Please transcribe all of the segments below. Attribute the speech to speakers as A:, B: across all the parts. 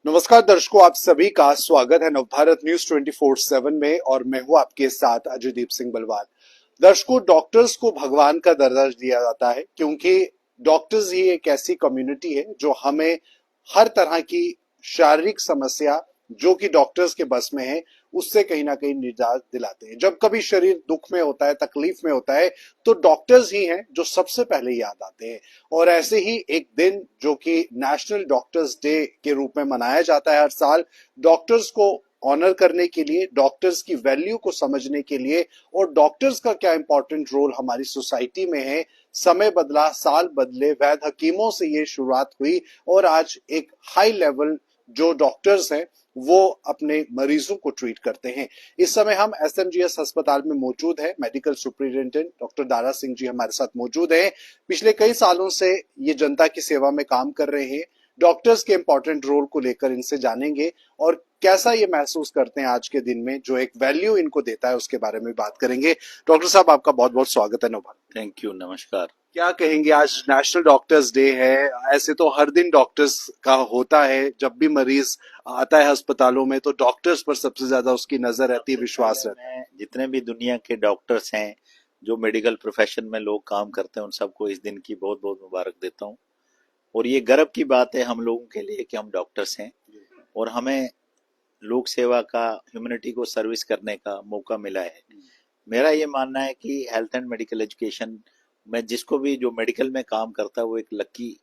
A: नमस्कार दर्शकों, आप सभी का स्वागत है नवभारत न्यूज 24/7 में और मैं हूं आपके साथ अजयदीप सिंह बलवान। दर्शकों, डॉक्टर्स को भगवान का दर्जा दिया जाता है क्योंकि डॉक्टर्स ही एक ऐसी कम्युनिटी है जो हमें हर तरह की शारीरिक समस्या जो कि डॉक्टर्स के बस में है उससे कहीं ना कहीं निजात दिलाते हैं। जब कभी शरीर दुख में होता है, तकलीफ में होता है, तो डॉक्टर्स ही हैं जो सबसे पहले याद आते हैं। और ऐसे ही एक दिन जो कि नेशनल डॉक्टर्स डे के रूप में मनाया जाता है हर साल, डॉक्टर्स को ऑनर करने के लिए, डॉक्टर्स की वैल्यू को समझने के लिए और डॉक्टर्स का क्या इंपॉर्टेंट रोल हमारी सोसाइटी में है। समय बदला, साल बदले, वैद्य हकीमों से ये शुरुआत हुई और आज एक हाई लेवल जो डॉक्टर्स हैं वो अपने मरीजों को ट्रीट करते हैं। इस समय हम एसएमजीएस अस्पताल में मौजूद है। Medical superintendent doctor Dara Singh ji हमारे साथ मौजूद हैं। पिछले कई सालों से ये जनता की सेवा में काम कर रहे हैं। डॉक्टर्स के इंपॉर्टेंट रोल को लेकर इनसे जानेंगे और कैसा ये महसूस करते हैं आज के दिन में, जो एक वैल्यू इनको देता है उसके बारे में बात करेंगे। डॉक्टर साहब, आपका बहुत बहुत स्वागत है नोभा।
B: थैंक यू, नमस्कार।
A: क्या कहेंगे, आज नेशनल डॉक्टर्स डे है। ऐसे तो हर दिन डॉक्टर्स का होता है, जब भी मरीज आता है अस्पतालों में तो डॉक्टर्स पर सबसे ज्यादा उसकी नजर रहती है, विश्वास रहता है।
B: मैं जितने भी दुनिया के डॉक्टर्स हैं, जो मेडिकल प्रोफेशन में लोग काम करते हैं, उन सबको इस दिन की बहुत बहुत मुबारक देता हूँ। और ये गर्व की बात है हम लोगों के लिए कि हम डॉक्टर्स हैं और हमें लोक सेवा का, ह्यूमैनिटी को सर्विस करने का मौका मिला है। मेरा ये मानना है कि हेल्थ एंड मेडिकल एजुकेशन में जिसको भी जो मेडिकल में काम करता है वो एक लकी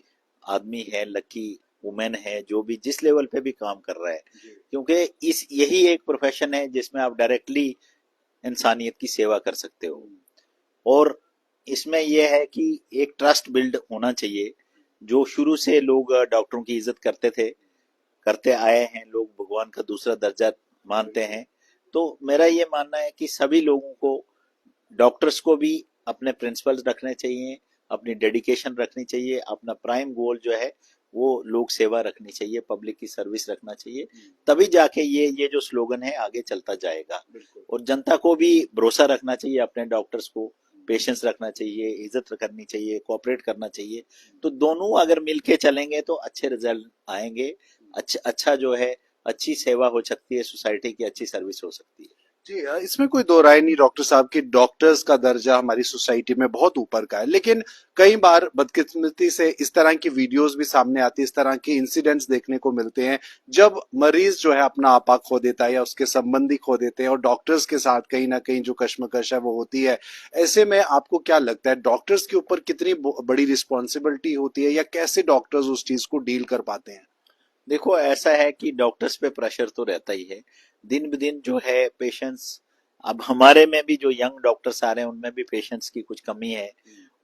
B: आदमी है, लकी वुमेन है, जो भी जिस लेवल पे भी काम कर रहा है, क्योंकि इस यही एक प्रोफेशन है जिसमें आप डायरेक्टली इंसानियत की सेवा कर सकते हो। और इसमें यह है कि एक ट्रस्ट बिल्ड होना चाहिए। जो शुरू से लोग डॉक्टरों की इज्जत करते थे, करते आए हैं, लोग भगवान का दूसरा दर्जा मानते हैं। तो मेरा ये मानना है कि सभी लोगों को, डॉक्टर्स को भी अपने प्रिंसिपल्स रखने चाहिए, अपनी डेडिकेशन रखनी चाहिए, अपना प्राइम गोल जो है वो लोक सेवा रखनी चाहिए, पब्लिक की सर्विस रखना चाहिए। तभी जाके ये जो स्लोगन है आगे चलता जाएगा। और जनता को भी भरोसा रखना चाहिए अपने डॉक्टर्स को, पेशेंस रखना चाहिए, इज्जत करनी चाहिए, कोऑपरेट करना चाहिए। तो दोनों अगर मिलके चलेंगे तो अच्छे रिजल्ट आएंगे। अच्छा जो है, अच्छी सेवा हो सकती है, सोसाइटी की अच्छी सर्विस हो सकती है।
A: जी, इसमें कोई दो राय नहीं डॉक्टर साहब की, डॉक्टर्स का दर्जा हमारी सोसाइटी में बहुत ऊपर का है। लेकिन कई बार बदकिस्मती से इस तरह की वीडियोस भी सामने आती है, इस तरह के इंसिडेंट्स देखने को मिलते हैं जब मरीज जो है अपना आपा खो देता है या उसके संबंधी खो देते हैं और डॉक्टर्स के साथ कहीं ना कहीं जो कश्मकश है वो होती है। ऐसे में आपको क्या लगता है, डॉक्टर्स के ऊपर कितनी बड़ी रिस्पॉन्सिबिलिटी होती है या कैसे डॉक्टर्स उस चीज को डील कर पाते हैं?
B: देखो, ऐसा है कि डॉक्टर्स पे प्रेशर तो रहता ही है। दिन ब दिन जो है पेशेंस, अब हमारे में भी जो यंग डॉक्टर्स आ रहे हैं उनमें भी पेशेंस की कुछ कमी है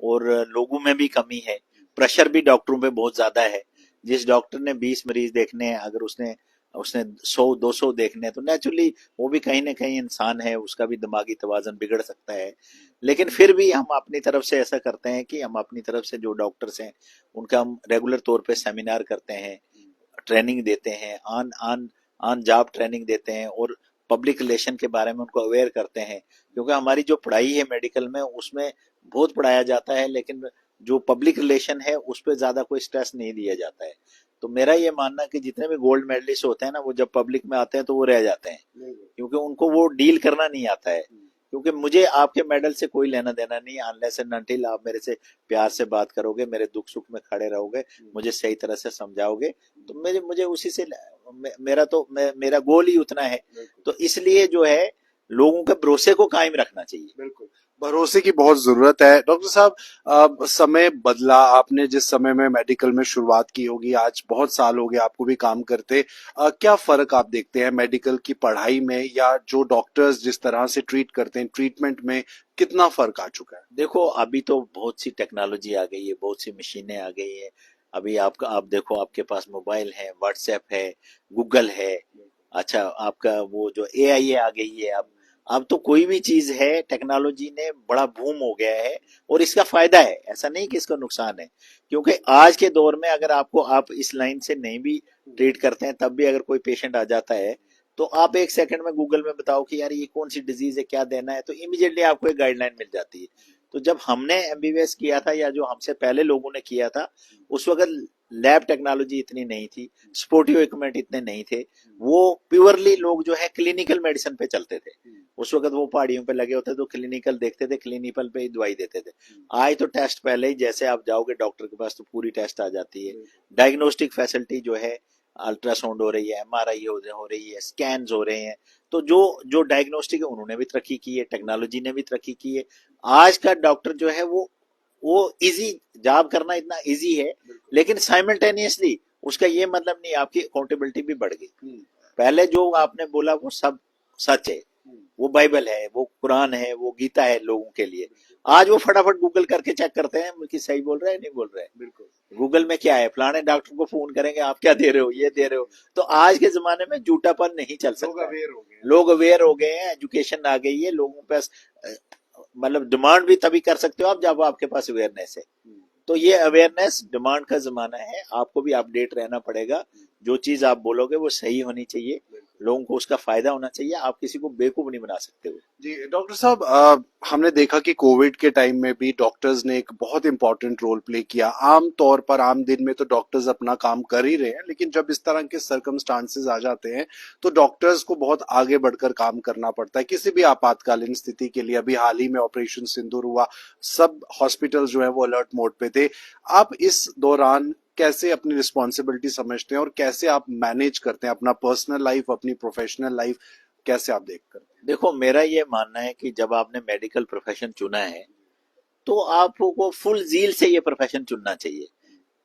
B: और लोगों में भी कमी है। प्रेशर भी डॉक्टरों पे बहुत ज्यादा है। जिस डॉक्टर ने 20 मरीज देखने हैं, अगर उसने उसने 100-200 देखने हैं, तो नेचुरली वो भी कहीं ना कहीं इंसान है, उसका भी दिमागी तवाज़ुन बिगड़ सकता है। लेकिन फिर भी हम अपनी तरफ से ऐसा करते हैं कि हम अपनी तरफ से जो डॉक्टर्स हैं उनका हम रेगुलर तौर पे सेमिनार करते हैं, ट्रेनिंग देते हैं, on on on job training देते हैं और पब्लिक रिलेशन के बारे में उनको अवेयर करते हैं। क्योंकि हमारी जो पढ़ाई है मेडिकल में, उसमें बहुत पढ़ाया जाता है, लेकिन जो पब्लिक रिलेशन है उस पर ज्यादा कोई स्ट्रेस नहीं दिया जाता है। तो मेरा ये मानना है कि जितने भी गोल्ड मेडलिस्ट होते हैं ना, वो जब पब्लिक में आते हैं तो वो रह जाते हैं, क्योंकि उनको वो डील करना नहीं आता है। क्योंकि मुझे आपके मेडल से कोई लेना देना नहीं, अनलेस एंड अनटिल आप मेरे से प्यार से बात करोगे, मेरे दुख सुख में खड़े रहोगे, मुझे सही तरह से समझाओगे, तो मुझे उसी से मेरा गोल ही उतना है। तो इसलिए जो है, लोगों के भरोसे को कायम रखना चाहिए।
A: बिल्कुल, भरोसे की बहुत जरूरत है। डॉक्टर साहब, समय बदला, आपने जिस समय में मेडिकल में शुरुआत की होगी, आज बहुत साल हो गए आपको भी काम करते। क्या फर्क आप देखते हैं मेडिकल की पढ़ाई में या जो डॉक्टर्स जिस तरह से ट्रीट करते हैं, ट्रीटमेंट में कितना फर्क आ चुका है?
B: देखो, अभी तो बहुत सी टेक्नोलॉजी आ गई है, बहुत सी मशीनें आ गई है। अभी आप देखो, आपके पास मोबाइल है, व्हाट्सएप है, गूगल है। अच्छा, आपका वो जो एआई आ गई है। अब तो कोई भी चीज है, टेक्नोलॉजी ने बड़ा बूम हो गया है और इसका फायदा है, ऐसा नहीं कि इसका नुकसान है। क्योंकि आज के दौर में अगर आप इस लाइन से नहीं भी ट्रीट करते हैं, तब भी अगर कोई पेशेंट आ जाता है तो आप एक सेकंड में गूगल में बताओ कि यार ये कौन सी डिजीज है, क्या देना है, तो इमीडिएटली आपको एक गाइडलाइन मिल जाती है। तो जब हमने एमबीबीएस किया था या जो हमसे पहले लोगों ने किया था, उस वक्त लैब टेक्नोलॉजी इतनी नहीं थी, स्पोर्टिव इक्विपमेंट इतने नहीं थे, वो प्योरली लोग जो है क्लिनिकल मेडिसिन पे चलते थे। उस वक्त वो पहाड़ियों पे लगे होते तो क्लिनिकल देखते थे, क्लिनिकल पे ही दवाई देते थे। आज तो टेस्ट पहले ही, जैसे आप जाओगे डॉक्टर के पास तो पूरी टेस्ट आ जाती है। डायग्नोस्टिक फैसिलिटी जो है, अल्ट्रासाउंड हो रही है, एमआरआई हो रही है, स्कैन हो रहे हैं। तो जो जो डायग्नोस्टिक है उन्होंने भी तरक्की की है, टेक्नोलॉजी ने भी तरक्की की है। आज का डॉक्टर जो है वो इजी जॉब करना इतना इजी है, लेकिन साइमल्टेनियसली उसका ये मतलब नहीं, आपकी अकाउंटेबिलिटी भी बढ़ गई। पहले जो आपने बोला वो सब सच है, वो बाइबल है, वो कुरान है, वो गीता है लोगों के लिए। आज वो फटाफट गूगल करके चेक करते हैं कि सही बोल रहे हैं नहीं बोल रहे हैं।
A: बिल्कुल।
B: गूगल में क्या है, फलाने डॉक्टर को फोन करेंगे, आप क्या दे रहे हो, ये दे रहे हो। तो आज के जमाने में झूठापन नहीं चल
A: लोग
B: सकता।
A: अवेयर हो गए हैं।
B: लोग अवेयर हो गए हैं, एजुकेशन आ गई है लोगों पे। मतलब डिमांड भी तभी कर सकते हो आप जब आपके पास अवेयरनेस है। तो ये अवेयरनेस डिमांड का जमाना है, आपको भी अपडेट रहना पड़ेगा। जो चीज आप बोलोगे वो सही होनी चाहिए, लोगों को उसका फायदा होना चाहिए। आप किसी को बेवकूफ नहीं बना सकते हो।
A: जी डॉक्टर साहब, हमने देखा कि कोविड के टाइम में भी डॉक्टर्स ने एक बहुत इंपॉर्टेंट रोल प्ले किया। आम तौर पर आम दिन में तो डॉक्टर्स अपना काम कर ही रहे हैं, लेकिन जब इस तरह के सर्कमस्टांसेस आ जाते हैं तो डॉक्टर्स को बहुत आगे बढ़कर काम करना पड़ता है किसी भी आपातकालीन स्थिति के लिए। अभी हाल ही में ऑपरेशन सिंदूर हुआ, सब हॉस्पिटल जो है वो अलर्ट मोड पे थे। आप इस दौरान कैसे अपनी रिस्पॉन्सिबिलिटी समझते हैं और कैसे आप मैनेज करते हैं अपना पर्सनल लाइफ, अपनी प्रोफेशनल लाइफ, कैसे आप देखते हैं?
B: देखो, मेरा ये मानना है कि जब आपने मेडिकल प्रोफेशन चुना है तो आपको फुल जील से ये प्रोफेशन चुनना चाहिए।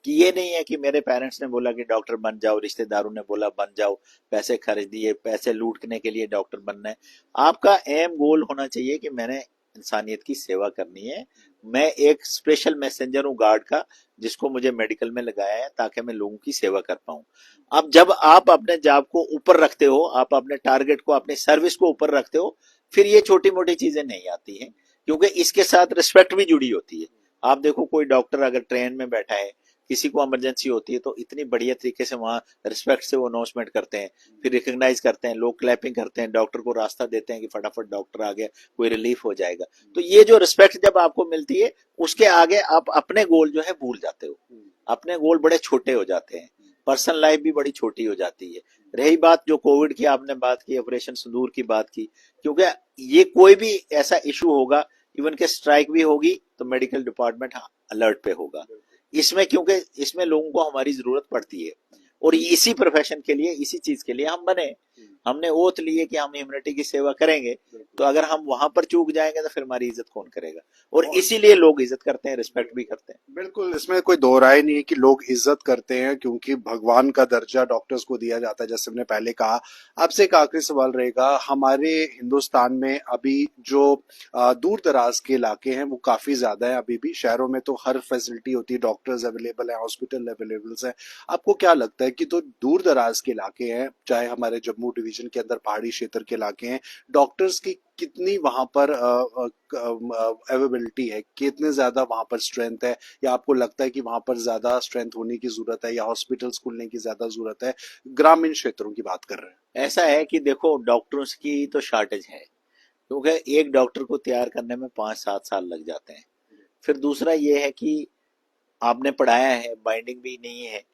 B: कि ये नहीं है कि मेरे पेरेंट्स ने बोला कि डॉक्टर बन जाओ, रिश्तेदारों ने बोला बन जाओ, पैसे खर्च दिए, पैसे लूटने के लिए डॉक्टर बनना है। आपका एम गोल होना चाहिए कि मैंने इंसानियत की सेवा करनी है। मैं एक स्पेशल मैसेंजर हूँ गॉड का, जिसको मुझे मेडिकल में लगाया है ताकि मैं लोगों की सेवा कर पाऊं। अब जब आप अपने जॉब को ऊपर रखते हो, आप अपने टारगेट को, अपनी सर्विस को ऊपर रखते हो, फिर ये छोटी मोटी चीजें नहीं आती हैं, क्योंकि इसके साथ रिस्पेक्ट भी जुड़ी होती है। आप देखो, कोई डॉक्टर अगर ट्रेन में बैठा है, किसी को इमरजेंसी होती है, तो इतनी बढ़िया तरीके से वहां रिस्पेक्ट से वो अनाउंसमेंट करते हैं, फिर रिकॉग्नाइज करते हैं, लोग क्लैपिंग करते हैं, डॉक्टर को रास्ता देते हैं कि फटाफट डॉक्टर आ गया, कोई रिलीफ हो जाएगा। तो ये जो रिस्पेक्ट जब आपको मिलती है, उसके आगे आप अपने गोल जो है भूल जाते हो। अपने गोल बड़े छोटे हो जाते हैं, पर्सनल लाइफ भी बड़ी छोटी हो जाती है। रही बात जो कोविड की आपने बात की, ऑपरेशन सिंदूर की बात की, क्योंकि ये कोई भी ऐसा इशू होगा, इवन के स्ट्राइक भी होगी तो मेडिकल डिपार्टमेंट अलर्ट पे होगा। इसमें क्योंकि इसमें लोगों को हमारी जरूरत पड़ती है, और इसी प्रोफेशन के लिए, इसी चीज के लिए हम बने। हमने ओथ लिए कि हम ह्यूमैनिटी की सेवा करेंगे, तो अगर हम वहां पर चूक जाएंगे तो फिर हमारी इज्जत कौन करेगा। और इसीलिए लोग इज्जत करते हैं, रिस्पेक्ट भी करते हैं।
A: बिल्कुल, इसमें कोई दो राय नहीं है कि लोग इज्जत करते हैं, क्योंकि भगवान का दर्जा डॉक्टर्स को दिया जाता है, जैसे हमने पहले कहा। आपसे एक आखिरी सवाल रहेगा, हमारे हिंदुस्तान में अभी जो दूर दराज के इलाके हैं वो काफी ज्यादा है। अभी भी शहरों में तो हर फैसिलिटी होती है, डॉक्टर्स अवेलेबल है, हॉस्पिटल अवेलेबल है। आपको क्या लगता है कि तो दूर दराज के इलाके हैं, चाहे हमारे जम्मू डिवीजन के अंदर पहाड़ी क्षेत्र के इलाके हैं, डॉक्टर्स की कितनी वहां पर अवेलेबिलिटी है, कितने ज्यादा वहां पर स्ट्रेंथ है, या आपको लगता है कि वहां पर ज्यादा स्ट्रेंथ होने की जरूरत है, या हॉस्पिटल्स खुलने की ज्यादा जरूरत है? ग्रामीण क्षेत्रों की बात कर रहे हैं।
B: ऐसा है कि देखो, डॉक्टरों की तो शॉर्टेज है, क्योंकि एक डॉक्टर को तैयार करने में 5-7 साल लग जाते हैं। फिर दूसरा ये है कि आपने पढ़ाया है, बाइंडिंग भी नहीं है।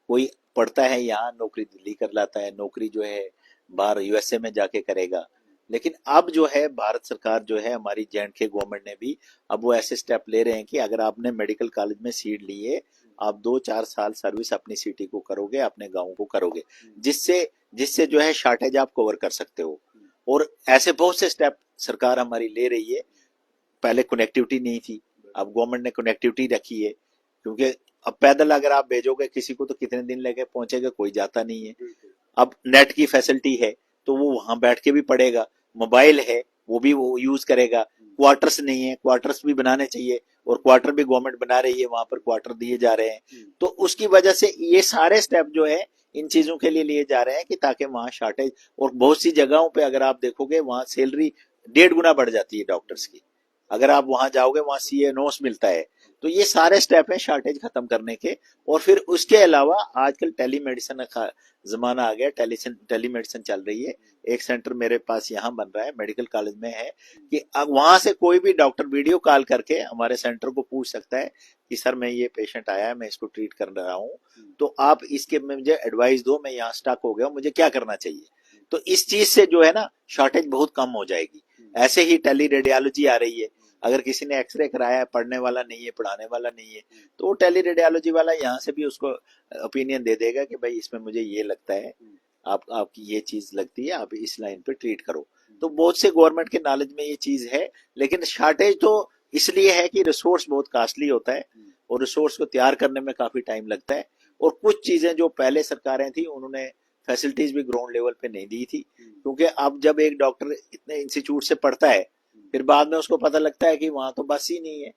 B: कोई पढ़ता है यहाँ, नौकरी दिल्ली कर लाता है, नौकरी जो है बाहर यूएसए में जाके करेगा। लेकिन अब जो है भारत सरकार जो है, हमारी जेएंडके गवर्नमेंट ने भी अब वो ऐसे स्टेप ले रहे हैं कि अगर आपने मेडिकल कॉलेज में सीट ली है, आप 2-4 साल सर्विस अपनी सिटी को करोगे, अपने गांव को करोगे, जिससे जिससे जो है शॉर्टेज आप कवर कर सकते हो। और ऐसे बहुत से स्टेप सरकार हमारी ले रही है। पहले कनेक्टिविटी नहीं थी, अब गवर्नमेंट ने कनेक्टिविटी रखी है, क्योंकि अब पैदल अगर आप भेजोगे किसी को तो कितने दिन लगे पहुंचेगा, कोई जाता नहीं है। अब नेट की फैसिलिटी है तो वो वहां बैठ के भी पढ़ेगा, मोबाइल है वो भी वो यूज करेगा। क्वार्टर्स नहीं है, क्वार्टर्स भी बनाने चाहिए, और क्वार्टर भी गवर्नमेंट बना रही है, वहां पर क्वार्टर दिए जा रहे हैं। तो उसकी वजह से ये सारे स्टेप जो है इन चीजों के लिए लिए जा रहे हैं कि ताकि वहां शॉर्टेज, और बहुत सी जगहों पे अगर आप देखोगे वहां सैलरी 1.5 गुना बढ़ जाती है डॉक्टर्स की। अगर आप वहां जाओगे, वहां सीएनओस मिलता है, तो ये सारे स्टेप हैं शॉर्टेज खत्म करने के। और फिर उसके अलावा आजकल टेलीमेडिसिन का जमाना आ गया, टेलीमेडिसिन चल रही है। एक सेंटर मेरे पास यहाँ बन रहा है, मेडिकल कॉलेज में है, कि अब वहां से कोई भी डॉक्टर वीडियो कॉल करके हमारे सेंटर को पूछ सकता है कि सर मैं ये पेशेंट आया है, मैं इसको ट्रीट कर रहा हूँ, तो आप इसके मुझे एडवाइस दो, मैं यहाँ स्टक हो गया, मुझे क्या करना चाहिए। तो इस चीज से जो है ना शॉर्टेज बहुत कम हो जाएगी। ऐसे ही टेली रेडियोलॉजी आ रही है, अगर किसी ने एक्सरे कराया है, पढ़ने वाला नहीं है, पढ़ाने वाला नहीं है, तो वो टेली रेडियोलॉजी वाला यहाँ से भी उसको ओपिनियन दे देगा कि भाई इसमें मुझे ये लगता है, आपकी ये चीज लगती है, आप इस लाइन पे ट्रीट करो। तो बहुत से गवर्नमेंट के नॉलेज में ये चीज है, लेकिन शॉर्टेज तो इसलिए है कि रिसोर्स बहुत कॉस्टली होता है और रिसोर्स को तैयार करने में काफी टाइम लगता है। और कुछ चीजें जो पहले सरकारें थी उन्होंने फैसिलिटीज भी ग्राउंड लेवल पे नहीं दी थी, क्योंकि अब जब एक डॉक्टर इतने इंस्टीट्यूट से पढ़ता है, फिर बाद में उसको पता लगता है कि वहां तो बस ही नहीं है,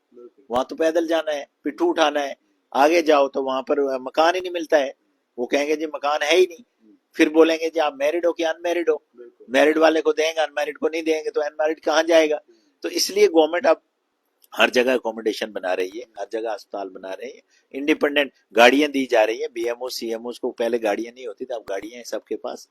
B: वहां तो पैदल जाना है, पिट्ठू उठाना है, आगे जाओ तो वहां पर मकान ही नहीं मिलता है। वो कहेंगे जी मकान है ही नहीं, फिर बोलेंगे जी आप मैरिड हो कि अनमैरिड हो, मैरिड वाले को देंगे, अनमैरिड को नहीं देंगे, तो अनमैरिड कहाँ जाएगा। तो इसलिए गवर्नमेंट अब हर जगह अकोमोडेशन बना रही है, हर जगह अस्पताल बना रही है, इंडिपेंडेंट गाड़ियां दी जा रही है, बीएमओ सीएमओ को पहले गाड़ियां नहीं होती थी, अब गाड़ियां हैं सबके पास।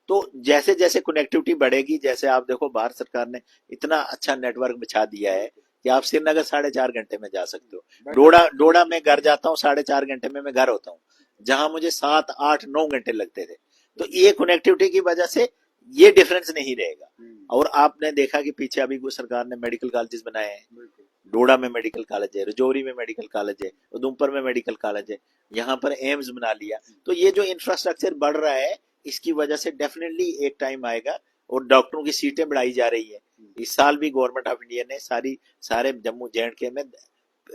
B: तो जैसे जैसे कनेक्टिविटी बढ़ेगी, जैसे आप देखो भारत सरकार ने इतना अच्छा नेटवर्क बिछा दिया है कि आप श्रीनगर 4.5 घंटे में जा सकते हो। डोडा में घर जाता हूँ 4.5 घंटे में मैं घर होता हूँ, जहां मुझे 7 8 9 घंटे लगते थे। तो ये कनेक्टिविटी की वजह से ये डिफरेंस नहीं रहेगा। और आपने देखा कि पीछे अभी सरकार ने मेडिकल कॉलेजेस बनाए हैं, डोडा में मेडिकल कॉलेज है, रजौरी में मेडिकल कॉलेज है, उधमपुर में मेडिकल कॉलेज है, यहाँ पर एम्स बना लिया। तो ये जो इंफ्रास्ट्रक्चर बढ़ रहा है, इसकी वजह से डेफिनेटली एक टाइम आएगा और डॉक्टरों की सीटें बढ़ाई जा रही है। इस साल भी गवर्नमेंट ऑफ इंडिया ने सारे जम्मू जे में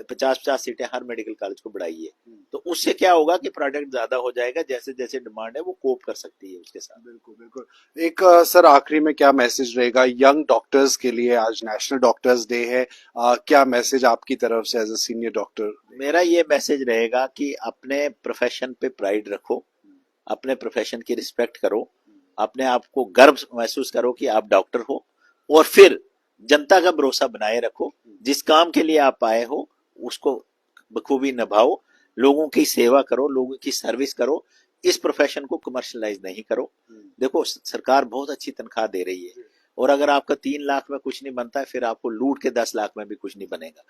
B: 50-50 सीटें हर मेडिकल कॉलेज को बढ़ाई है। तो उससे क्या होगा कि प्रोडक्ट ज्यादा हो जाएगा, जैसे जैसे डिमांड है वो कोप कर सकती है उसके साथ।
A: बिल्कुल बिल्कुल। एक सर आखिरी में क्या मैसेज रहेगा यंग डॉक्टर्स के लिए? आज नेशनल डॉक्टर्स डे है, क्या मैसेज आपकी तरफ से एज अ सीनियर डॉक्टर?
B: मेरा ये मैसेज रहेगा कि अपने प्रोफेशन पे प्राइड रखो, अपने प्रोफेशन की रिस्पेक्ट करो, अपने आप को गर्व महसूस करो कि आप डॉक्टर हो, और फिर जनता का भरोसा बनाए रखो। जिस काम के लिए आप आए हो उसको बखूबी निभाओ, लोगों की सेवा करो, लोगों की सर्विस करो, इस प्रोफेशन को कमर्शलाइज नहीं करो। देखो सरकार बहुत अच्छी तनख्वाह दे रही है, और अगर आपका 3 लाख में कुछ नहीं बनता है, फिर आपको लूट के 10 लाख में भी कुछ नहीं बनेगा।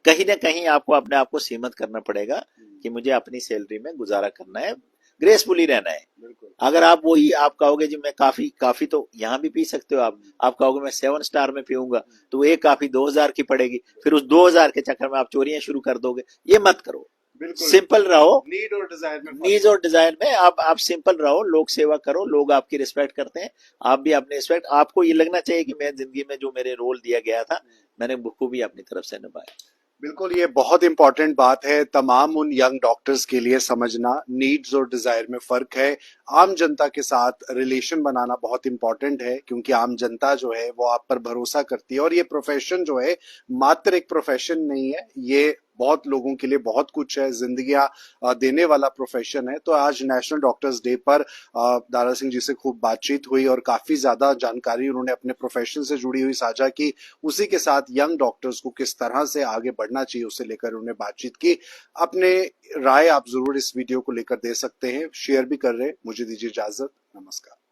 B: कहीं ना कहीं आपको अपने आप को सीमित करना पड़ेगा कि मुझे अपनी सैलरी में गुजारा करना है, ग्रेसफुली रहना है। अगर आप वही आप कहोगे जी मैं काफी तो यहाँ भी पी सकते हो, आप कहोगे मैं 7 स्टार में पीऊंगा, तो एक काफी 2000 की पड़ेगी, फिर उस 2000 के चक्कर में आप चोरियां शुरू कर दोगे। ये मत करो, सिंपल रहो, नीड और डिजायर में आप सिंपल रहो, लोग सेवा करो, लोग आपकी रिस्पेक्ट करते हैं, आप भी अपनी रिस्पेक्ट। आपको ये लगना चाहिए कि मैं जिंदगी में जो मेरे रोल दिया गया था मैंने बखूबी अपनी तरफ से निभाया।
A: बिल्कुल, ये बहुत इंपॉर्टेंट बात है तमाम उन यंग डॉक्टर्स के लिए समझना, नीड्स और डिजायर में फर्क है। आम जनता के साथ रिलेशन बनाना बहुत इंपॉर्टेंट है, क्योंकि आम जनता जो है वो आप पर भरोसा करती है, और ये प्रोफेशन जो है मात्र एक प्रोफेशन नहीं है, ये बहुत लोगों के लिए बहुत कुछ है, जिंदगियां देने वाला प्रोफेशन है। तो आज नेशनल डॉक्टर्स डे पर दारा सिंह जी से खूब बातचीत हुई और काफी ज्यादा जानकारी उन्होंने अपने प्रोफेशन से जुड़ी हुई साझा की। उसी के साथ यंग डॉक्टर्स को किस तरह से आगे बढ़ना चाहिए उससे लेकर उन्होंने बातचीत की। अपने राय आप जरूर इस वीडियो को लेकर दे सकते हैं, शेयर भी कर रहे हैं। मुझे दीजिए इजाजत, नमस्कार।